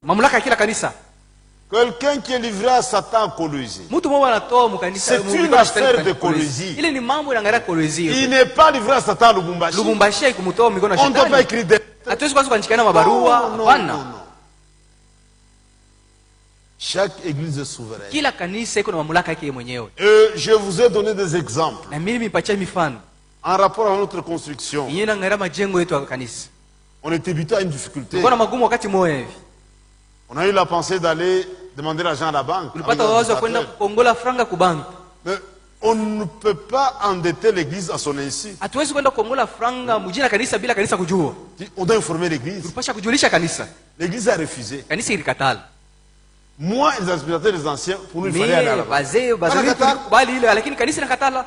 mamlaka ya kila kanisa. Quelqu'un qui est livré à Satan en Colosie, Mtu mmoja anatoa mkanisa. c'est une affaire de Colosie. Ile ni mambo yanaangalia Kolwezi. Il n'est pas livré à Satan à Lubumbashi. Lubumbashi haikumtoa mikono ya On ne doit pas shetani. écrire des... Hatuwezi kwanza kuandikana mabarua, hapana. Chaque église est souveraine. Kila kanisa iko na mamlaka yake mwenyewe. Je vous ai donné des exemples Na mimi nipatia mifano. en rapport avec notre construction. Yeye anaangalia majengo yetu ya kanisa. On était buté à une difficulté. Kuna magumu wakati mmoja hivi. On a eu la pensée d'aller demander l'argent à la banque. Tulipata wazo kwenda kukongola franga ku bank. Mais on ne peut pas endetter l'église à son insu. Hatuwezi kwenda kukongola franga mjina kanisa bila kanisa kujua. On doit informer l'église. Tulipasha kujulisha kanisa. L'église a refusé. Kanisa ilikatala. Moi, les aspirateurs des anciens, pour nous, il fallait aller à la banque. Bali ile lakini kanisa inakatala.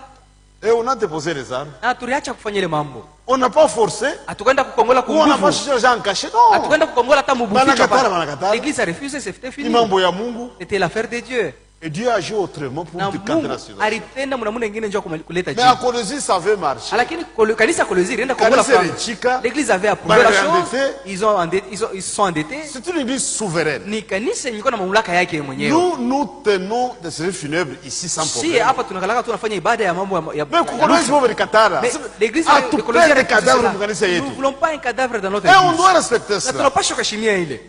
Et on a déposé les armes. Na tuliacha kufanya ile mambo. On n'a pas forcé. Hatukwenda kukongola Ou on n'a pas kunguvu. cherché l'argent caché. Non. Hatukwenda kukongola hata mubuficha. Banakatala. L'église a refusé, c'était fini. Mambo ya Mungu. C'était l'affaire de Dieu. Et Dieu a agi autrement pour Na décanter la Mungu situation. alitenda mnamuna nyingine njoo kuleta Mais à jibu. Colosie, ça avait marché. Lakini kanisa Kolwezi ilienda kukongola Kanisa franga. ilichika. L'église avait approuvé la chose. Endetté. Ils se sont endettés. C'est une église souveraine. Ni kanisa yenye iko na mamlaka yake mwenyewe. Nous tenons des services funèbres ici sans Si problème. hapa tunakalaka tunafanya ibada ya mambo ya Mais Colosie, vous katara. Mais l'église À de tout Kolwezi plein de a cadavres, refusé vous connaissez cela. ça. Nous ne voulons pas un cadavre dans notre Et on église. doit respecter Na cela. tunapaswa kuheshimia ile.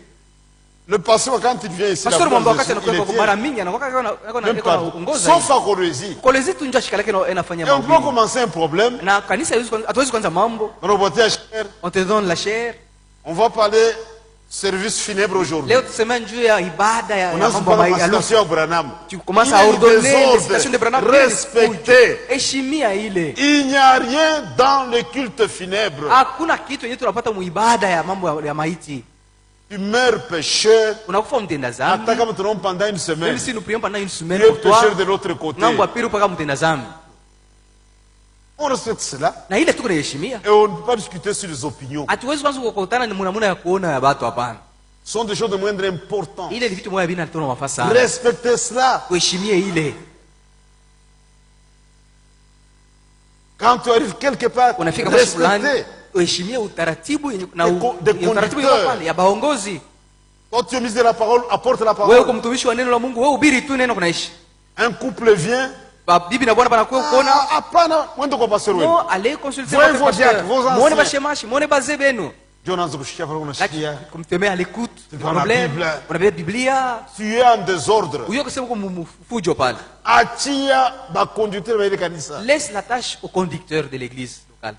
Le pasteur, quand il vient ici, Pastor mambo wakati il anakuwa kwa mara mingi anakuwa même na partout. uongoza. Sauf à Colosie. Kolwezi tu njoo shikalake inafanya Et on peut mambo. commencer un problème. Na kanisa hatuwezi kwanza mambo. Roboter à chair. On te donne la chair. On va parler service funèbre aujourd'hui. Leo tuseme njoo ya ibada ya On a mambo pas ya la harusi. à Branham. Tu commences Il à y a ordonner des les ordres. citations de Branham. Respectez. Heshimia ile. Il n'y a rien dans le culte funèbre. Hakuna kitu yenye tunapata muibada ya mambo ya maiti. Tu meurs pécheur. Unakufa mtenda zambi. Attends comme tu n'as pendant une semaine. Même si nous prions pendant une semaine Tu es pour toi. pécheur de l'autre côté. Ngambo ya pili mpaka mtenda zambi. On respecte cela. Na ile tuko naheshimia. Et on ne peut pas discuter sur les opinions. Hatuwezi kwanza kukutana ni muna ya kuona ya watu hapana. Ce sont des choses de moindre importance. Ile ni vitu moja vina tuna mafasa. Respectez cela. Kuheshimia ile. Quand tu arrives quelque part, Unafika mahali fulani, respectez. uheshimie utaratibu na Des utaratibu conducteurs. pale ya baongozi. Quand tu es mis de la parole, apporte la Wewe uko parole. mtumishi wa neno la Mungu, wewe ubiri tu neno kunaishi. Un couple vient. Bibi na bwana bana kuona. Hapana, mwende kwa pastor wenu. No, allez consulter Voyez votre vos diacres, pasteur. vos anciens. Muone bashemashi, muone bazee benu. Dieu n'a pas kushikia kwa unashikia. Kumtemea à l'écoute du prends la problème. Bible. Unabeba Biblia. Tu es en désordre. Uyo kusema kwa mfujo pale. Achia ba conducteur ba ile kanisa. Laisse la tâche au conducteur de l'église locale.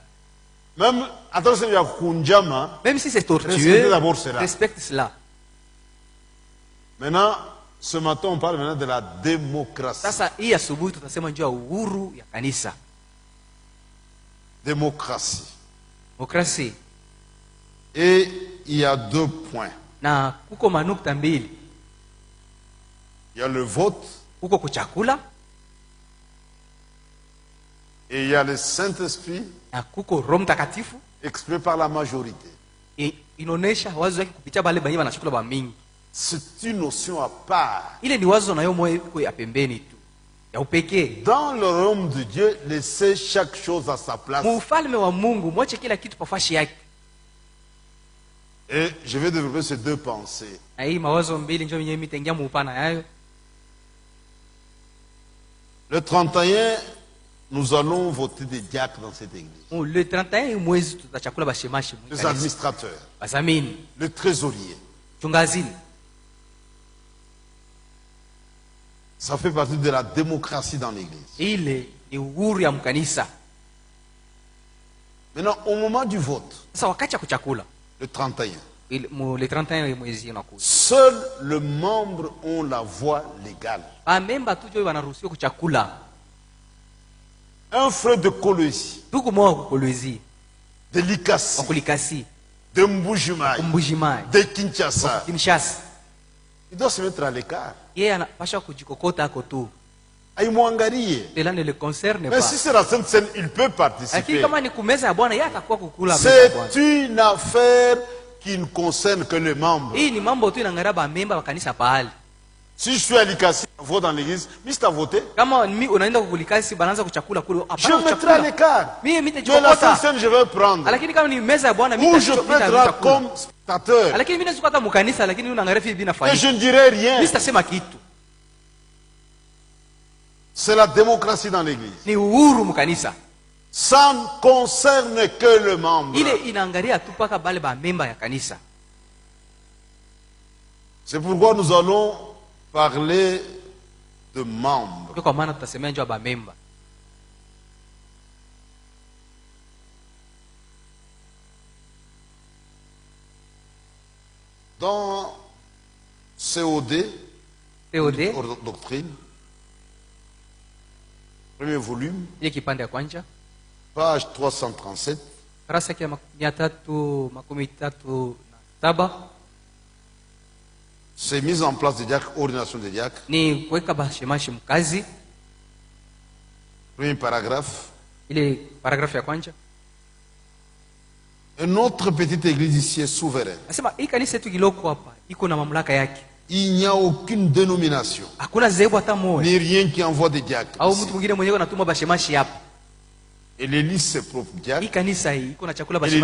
Même attention ya kunjama. Même si c'est Respectez tortueux, d'abord cela. respecte cela. Maintenant, ce matin, on parle maintenant de la démocratie. Sasa hii asubuhi tutasema njoo ya uhuru ya kanisa. Démocratie. Demokrasi. Et il y a deux points. Na kuko manukta mbili. Il y a le vote Kuko kuchakula et il y a le Saint-Esprit na kuko Roho Mtakatifu. exprimé par la majorité. Inaonesha wazo yake kupitia bale banyi banachukula ba mingi. C'est une notion à part. Ile ni wazo nayo moyo iko ya pembeni tu. Ya upekee. Dans le royaume de Dieu, laissez chaque chose à sa place. Mufalme wa Mungu mwache kila kitu pafashi yake. Et je vais développer ces deux pensées. Na hii mawazo mbili njoo yenyewe mitengia muupana yayo. Le 31, nous allons voter des diacres dans cette église. Le 31 mwezi tutachakula bashemashi Les mwezi. administrateurs, Bazamini, le trésorier. chungazini. Ça fait partie de la démocratie dans l'église. Ile ni uhuru ya mkanisa. Maintenant, au moment du vote, Sasa wakati ya kuchakula, le 31, le 31 mwezi unakuja. seuls les membres ont la voix légale. Bamemba tu ndio wanaruhusiwa kuchakula. Un frère de Colosie, Tuko mwa kukolwezi, de Likasi, wakulikasi, de Mbujimai, kumbujimai, de Kinshasa, Kinshasa. il doit se mettre à l'écart. Yeye anapaswa kujikokota ako tu. Aimwangalie. Cela ne le concerne Mais pas. si c'est la Sainte Seine, il peut Lakini participer. kama ni kumeza ya Bwana, yeye atakuwa kukula meza ya Bwana. C'est une affaire qui ne concerne que les membres. Hii ni mambo tu inaangalia bamemba wa kanisa pahali. Si je suis à Likasi, je vote dans l'église, mais tu as voté, Kama mi unaenda kulikasi banaanza kuchakula kule, je hapana mettrai à kuchakula. l'écart. Mimi Mais la nitachokota. scène, je vais prendre. Lakini kama ni meza ya Bwana Ou je peux être là comme spectateur. lakini mimi nazikuwa hata mkanisa lakini unaangalia vipi Et vinafanyika. je ne dirai rien. Mimi sitasema kitu. C'est la démocratie dans l'église. Ni uhuru mkanisa. Ça ne concerne que le membre. Ile inaangalia tu paka bale ba memba ya kanisa. C'est pourquoi nous allons parler de membres. Kwa maana tutasemea njoo ba memba. Dans COD, COD doctrine, premier volume, ile kipande ya kwanza, page 337, kurasa ya 337 c'est mise en place des diacres, ordination des diacres. ni kuweka bashemashi mkazi. Premier paragraphe. Ile paragrafu ya kwanza. Et notre petite église ici est souveraine. Nasema hii kanisa yetu kiloko hapa iko na mamlaka yake. Il n'y a aucune dénomination, Hakuna zebu hata moja ni rien qui envoie des diacres. au Ici. mtu mwingine mwenyewe anatuma bashemashi hapa. Elle élit ses propres diacres. Hii kanisa hii iko na chakula Elle bashemashi